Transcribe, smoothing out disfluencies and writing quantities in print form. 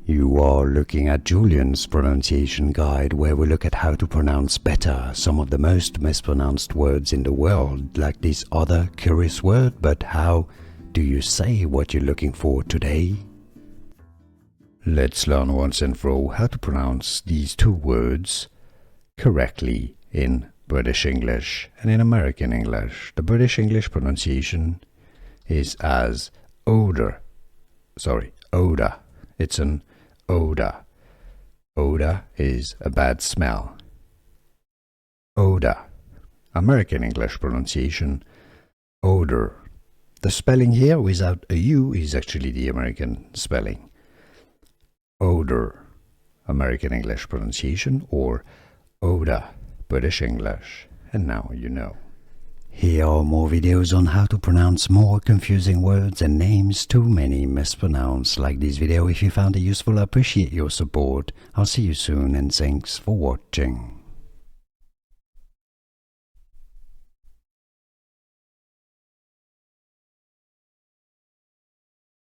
You are looking at Julian's pronunciation guide, where we look at how to pronounce better some of the most mispronounced words in the world, like this other curious word. But how do you say what you're looking for today? Let's learn once and for all how to pronounce these two words correctly in British English and in American English. The British English pronunciation is as odor. Odor. It's an odor. Odor is a bad smell. Odor. American English pronunciation, odor. The spelling here without a U is actually the American spelling. Odor. American English pronunciation, or odor, British English. And now you know. Here are more videos on how to pronounce more confusing words and names too many mispronounced. Like this video if you found it useful. I appreciate your support. I'll see you soon and thanks for watching.